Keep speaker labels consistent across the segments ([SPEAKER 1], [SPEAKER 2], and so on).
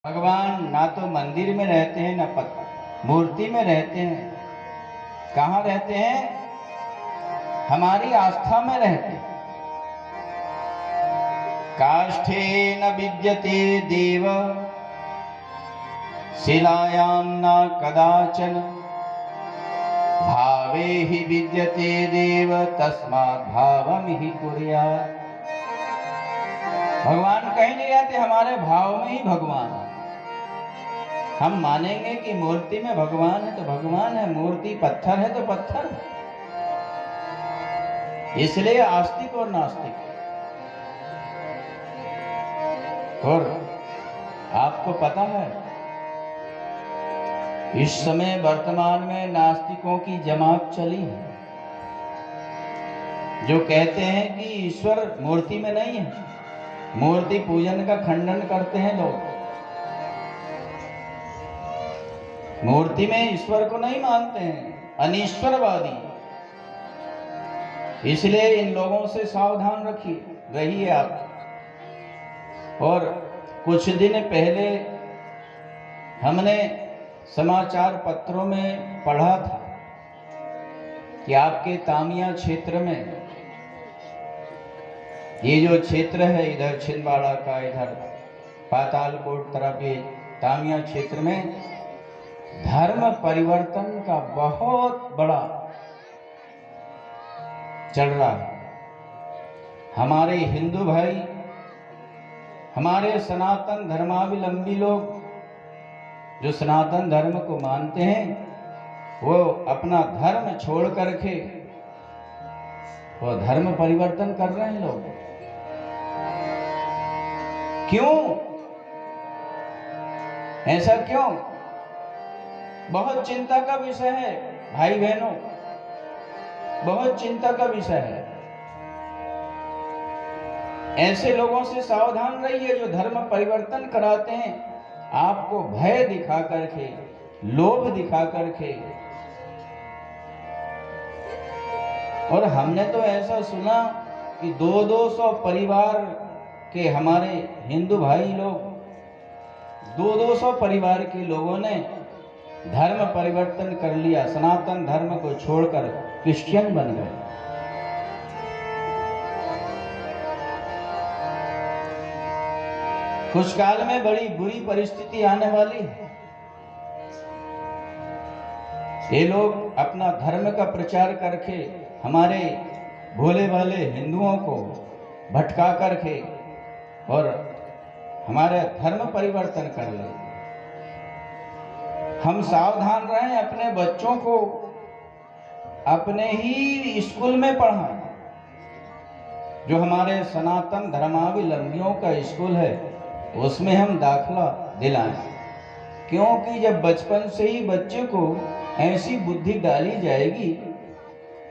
[SPEAKER 1] भगवान ना तो मंदिर में रहते हैं ना मूर्ति में रहते हैं। कहाँ रहते हैं? हमारी आस्था में रहते हैं। काष्ठे न विद्यते देव शिलायां न कदाचन भावे ही विद्यते देव तस्मात् भावम ही कुर्यात्। भगवान कहीं नहीं रहते, हमारे भाव में ही भगवान है। हम मानेंगे कि मूर्ति में भगवान है तो भगवान है, मूर्ति पत्थर है तो पत्थर है। इसलिए आस्तिक और नास्तिक। और आपको पता है इस समय वर्तमान में नास्तिकों की जमात चली है जो कहते हैं कि ईश्वर मूर्ति में नहीं है। मूर्ति पूजन का खंडन करते हैं लोग। मूर्ति में ईश्वर को नहीं मानते हैं, अनीश्वरवादी। इसलिए इन लोगों से सावधान रहिए आप। और कुछ दिन पहले हमने समाचार पत्रों में पढ़ा था कि आपके तामिया क्षेत्र में, ये जो क्षेत्र है इधर छिंदवाड़ा का, इधर पातालकोट तरफ, ये तामिया क्षेत्र में धर्म परिवर्तन का बहुत बड़ा चल रहा है। हमारे हिंदू भाई, हमारे सनातन धर्मावलंबी लोग जो सनातन धर्म को मानते हैं, वो अपना धर्म छोड़ करके वो धर्म परिवर्तन कर रहे हैं लोग। क्यों? ऐसा क्यों? बहुत चिंता का विषय है भाई बहनों, बहुत चिंता का विषय है। ऐसे लोगों से सावधान रहिए जो धर्म परिवर्तन कराते हैं, आपको भय दिखा करके, लोभ दिखा करके। और हमने तो ऐसा सुना कि 200 परिवार के हमारे हिंदू भाई लोग, 200 परिवार के लोगों ने धर्म परिवर्तन कर लिया, सनातन धर्म को छोड़कर क्रिश्चियन बन गए। कुछ काल में बड़ी बुरी परिस्थिति आने वाली है। ये लोग अपना धर्म का प्रचार करके हमारे भोले भाले हिंदुओं को भटका करके और हमारे धर्म परिवर्तन कर ले। हम सावधान रहें, अपने बच्चों को अपने ही स्कूल में पढ़ाएं। जो हमारे सनातन धर्मावलंबियों का स्कूल है उसमें हम दाखला दिलाएं। क्योंकि जब बचपन से ही बच्चे को ऐसी बुद्धि डाली जाएगी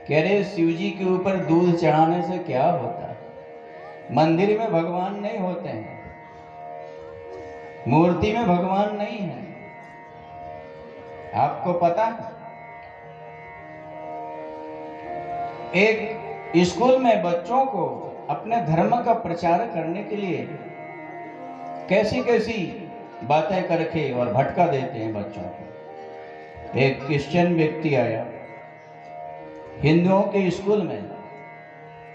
[SPEAKER 1] कि अरे शिव जी के ऊपर दूध चढ़ाने से क्या होता है, मंदिर में भगवान नहीं होते हैं, मूर्ति में भगवान नहीं है। आपको पता है एक स्कूल में बच्चों को अपने धर्म का प्रचार करने के लिए कैसी कैसी बातें करके और भटका देते हैं बच्चों को। एक क्रिश्चियन व्यक्ति आया हिंदुओं के स्कूल में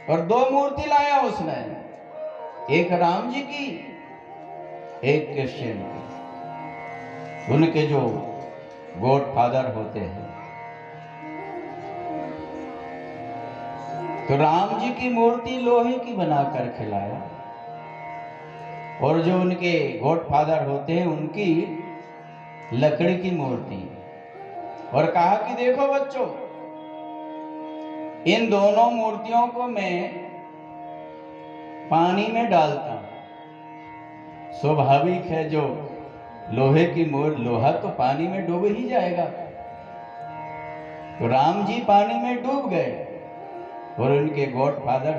[SPEAKER 1] और 2 मूर्ति लाया उसने, एक राम जी की, एक क्रिश्चियन की, उनके जो गॉड फादर होते हैं। तो राम जी की मूर्ति लोहे की बनाकर खिलाया और जो उनके गॉड फादर होते हैं उनकी लकड़ी की मूर्ति। और कहा कि देखो बच्चों, इन दोनों मूर्तियों को मैं पानी में डालता हूं। स्वाभाविक है, जो लोहे की मूर्ति, लोहा तो पानी में डूब ही जाएगा। तो राम जी पानी में डूब गए और उनके गॉड फादर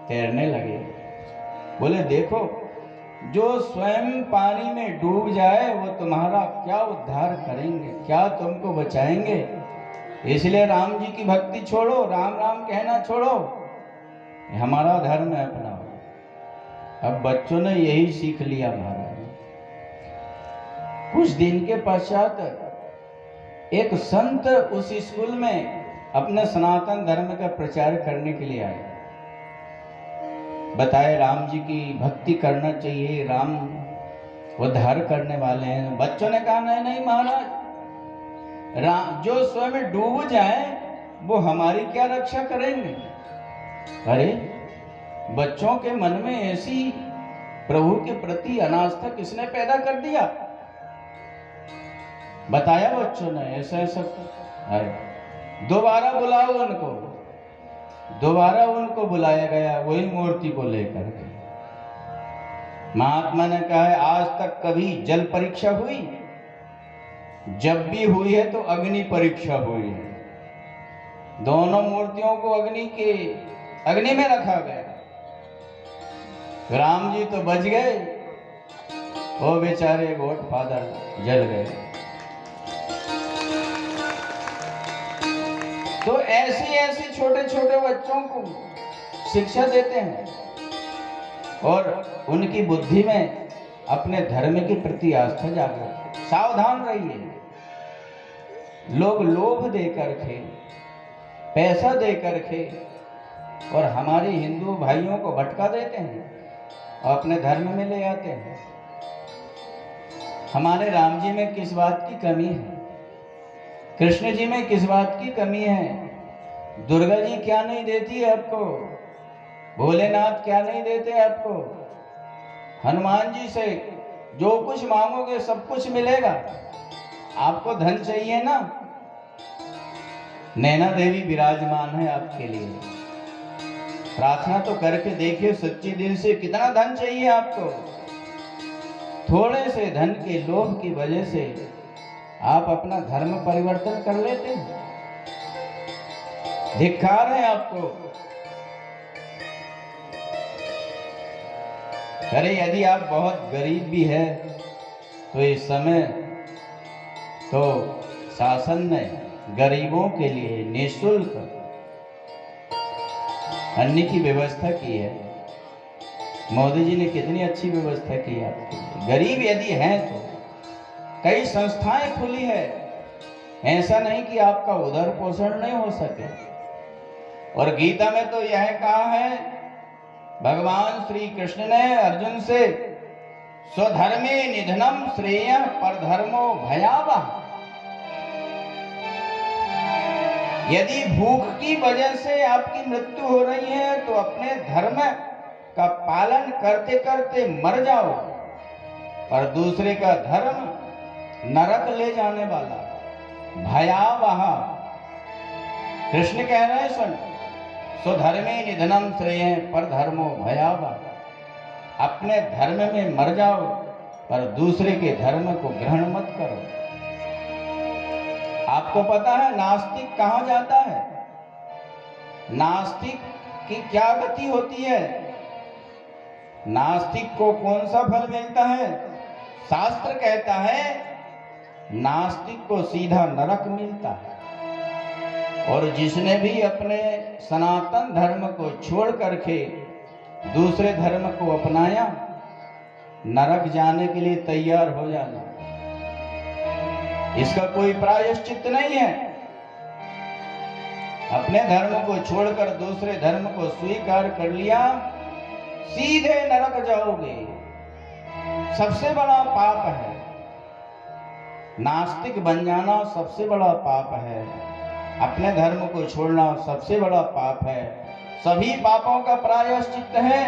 [SPEAKER 1] तैरने लगे। बोले देखो, जो स्वयं पानी में डूब जाए वो तुम्हारा क्या उद्धार करेंगे, क्या तुमको बचाएंगे। इसलिए राम जी की भक्ति छोड़ो, राम राम कहना छोड़ो, हमारा धर्म है अपना। अब बच्चों ने यही सीख लिया महाराज। कुछ दिन के पश्चात एक संत उस स्कूल में अपने सनातन धर्म का प्रचार करने के लिए आए। बताए राम जी की भक्ति करना चाहिए, राम उद्धार करने वाले हैं। बच्चों ने कहा नहीं नहीं महाराज, राम जो स्वयं डूब जाए वो हमारी क्या रक्षा करेंगे। अरे बच्चों के मन में ऐसी प्रभु के प्रति अनास्था किसने पैदा कर दिया। बताया बच्चों ने ऐसा ऐसा। अरे दोबारा बुलाओ उनको। दोबारा उनको बुलाया गया, वही मूर्ति को लेकर के। महात्मा ने कहा है आज तक कभी जल परीक्षा हुई? जब भी हुई है तो अग्नि परीक्षा हुई है। दोनों मूर्तियों को अग्नि में रखा गया। राम जी तो बच गए, वो बेचारे गॉड फादर जल गए। तो ऐसी छोटे छोटे बच्चों को शिक्षा देते हैं और उनकी बुद्धि में अपने धर्म के प्रति आस्था जागृत। सावधान रहिए, लोग लोभ देकर के, पैसा देकर के और हमारे हिंदू भाइयों को भटका देते हैं और अपने धर्म में ले आते हैं। हमारे राम जी में किस बात की कमी है? कृष्ण जी में किस बात की कमी है? दुर्गा जी क्या नहीं देती है आपको? भोलेनाथ क्या नहीं देते आपको? हनुमान जी से जो कुछ मांगोगे सब कुछ मिलेगा। आपको धन चाहिए ना, नैना देवी विराजमान है आपके लिए। प्रार्थना तो करके देखिए सच्चे दिल से, कितना धन चाहिए आपको। थोड़े से धन के लोभ की वजह से आप अपना धर्म परिवर्तन कर लेते हैं। धिक्कार है आपको। अरे यदि आप बहुत गरीब भी है तो इस समय तो शासन ने गरीबों के लिए निःशुल्क अन्न की व्यवस्था की है। मोदी जी ने कितनी अच्छी व्यवस्था की है आपके लिए। गरीब यदि हैं तो कई संस्थाएं खुली है, ऐसा नहीं कि आपका उदर पोषण नहीं हो सके। और गीता में तो यह कहा है, भगवान श्री कृष्ण ने अर्जुन से स्वधर्मे निधनम श्रेय परधर्मो भयावह। यदि भूख की वजह से आपकी मृत्यु हो रही है तो अपने धर्म का पालन करते करते मर जाओ, और दूसरे का धर्म नरक ले जाने वाला भयावह। कृष्ण कह रहे हैं सुन, स्वधर्मे निधनम श्रेय परधर्मो भयावह। अपने धर्म में मर जाओ पर दूसरे के धर्म को ग्रहण मत करो। आपको पता है नास्तिक कहां जाता है? नास्तिक की क्या गति होती है? नास्तिक को कौन सा फल मिलता है? शास्त्र कहता है नास्तिक को सीधा नरक मिलता है। और जिसने भी अपने सनातन धर्म को छोड़ करके दूसरे धर्म को अपनाया, नरक जाने के लिए तैयार हो जाना। इसका कोई प्रायश्चित नहीं है। अपने धर्म को छोड़कर दूसरे धर्म को स्वीकार कर लिया, सीधे नरक जाओगे। सबसे बड़ा पाप है नास्तिक बन जाना, सबसे बड़ा पाप है। अपने धर्म को छोड़ना सबसे बड़ा पाप है। सभी पापों का प्रायश्चित है,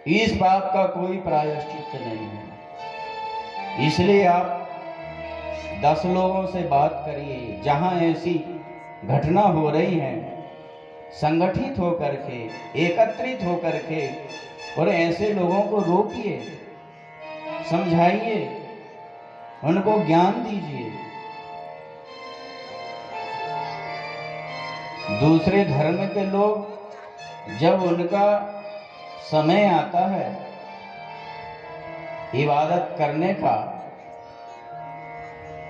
[SPEAKER 1] इस पाप का कोई प्रायश्चित नहीं है। इसलिए आप 10 लोगों से बात करिए, जहां ऐसी घटना हो रही है, संगठित होकर के, एकत्रित होकर के, और ऐसे लोगों को रोकिए, समझाइए, उनको ज्ञान दीजिए। दूसरे धर्म के लोग जब उनका समय आता है इबादत करने का,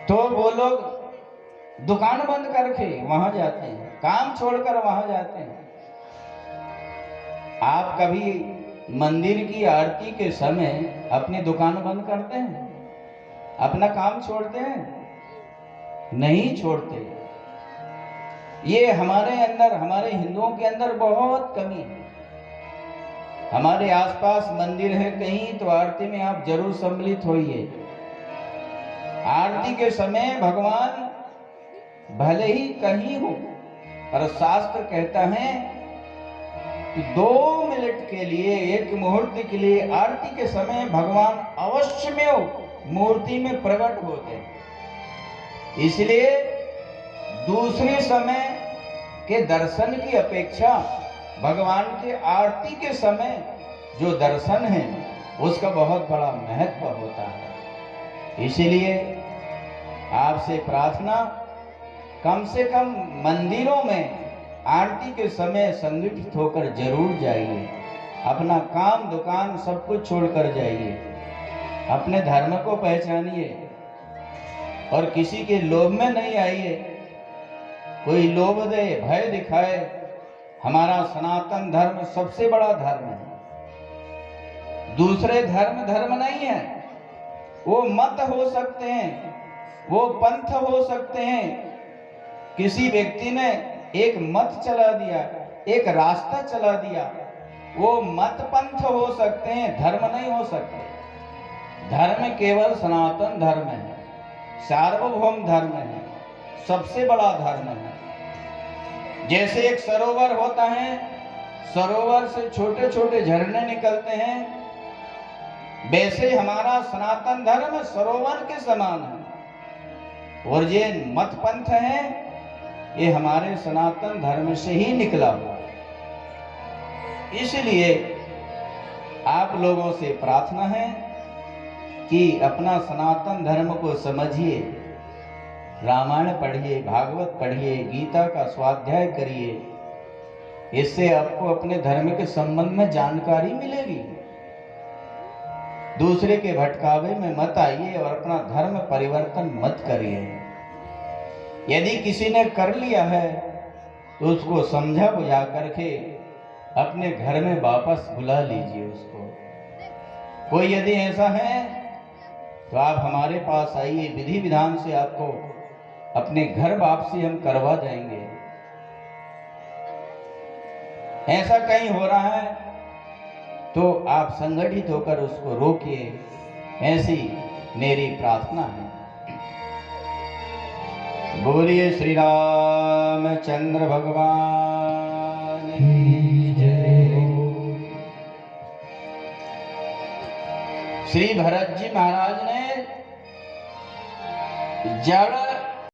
[SPEAKER 1] तो वो लोग दुकान बंद करके वहां जाते हैं, काम छोड़कर वहां जाते हैं। आप कभी मंदिर की आरती के समय अपनी दुकान बंद करते हैं? अपना काम छोड़ते हैं? नहीं छोड़ते। ये हमारे अंदर, हमारे हिंदुओं के अंदर बहुत कमी है। हमारे आसपास मंदिर है कहीं, तो आरती में आप जरूर सम्मिलित होइए। आरती के समय भगवान भले ही कहीं हो, पर शास्त्र कहता है कि 2 मिनट के लिए, 1 मुहूर्त के लिए आरती के समय भगवान अवश्य में मूर्ति में प्रकट होते हैं। इसलिए दूसरे समय के दर्शन की अपेक्षा भगवान के आरती के समय जो दर्शन है उसका बहुत बड़ा महत्व होता है। इसलिए आपसे प्रार्थना, कम से कम मंदिरों में आरती के समय संगठित होकर जरूर जाइए। अपना काम दुकान सब कुछ छोड़कर जाइए। अपने धर्म को पहचानिए और किसी के लोभ में नहीं आइए। कोई लोभ दे, भय दिखाए, हमारा सनातन धर्म सबसे बड़ा धर्म है। दूसरे धर्म धर्म नहीं है। वो मत हो सकते हैं, वो पंथ हो सकते हैं। किसी व्यक्ति ने एक मत चला दिया, एक रास्ता चला दिया, वो मत पंथ हो सकते हैं, धर्म नहीं हो सकते। धर्म केवल सनातन धर्म है, सार्वभौम धर्म है, सबसे बड़ा धर्म है। जैसे एक सरोवर होता है, सरोवर से छोटे छोटे झरने निकलते हैं, वैसे हमारा सनातन धर्म सरोवर के समान है। और ये मत पंथ है, ये हमारे सनातन धर्म से ही निकला हुआ। इसलिए आप लोगों से प्रार्थना है कि अपना सनातन धर्म को समझिए। रामायण पढ़िए, भागवत पढ़िए, गीता का स्वाध्याय करिए। इससे आपको अपने धर्म के संबंध में जानकारी मिलेगी। दूसरे के भटकावे में मत आइए और अपना धर्म परिवर्तन मत करिए। यदि किसी ने कर लिया है तो उसको समझा बुझा करके अपने घर में वापस बुला लीजिए उसको। कोई यदि ऐसा है तो आप हमारे पास आइए, विधि विधान से आपको अपने घर वापसी हम करवा देंगे। ऐसा कहीं हो रहा है तो आप संगठित होकर उसको रोकिए, ऐसी मेरी प्रार्थना है। बोलिए श्री रामचंद्र भगवान की जय। श्री भरत जी महाराज ने जड़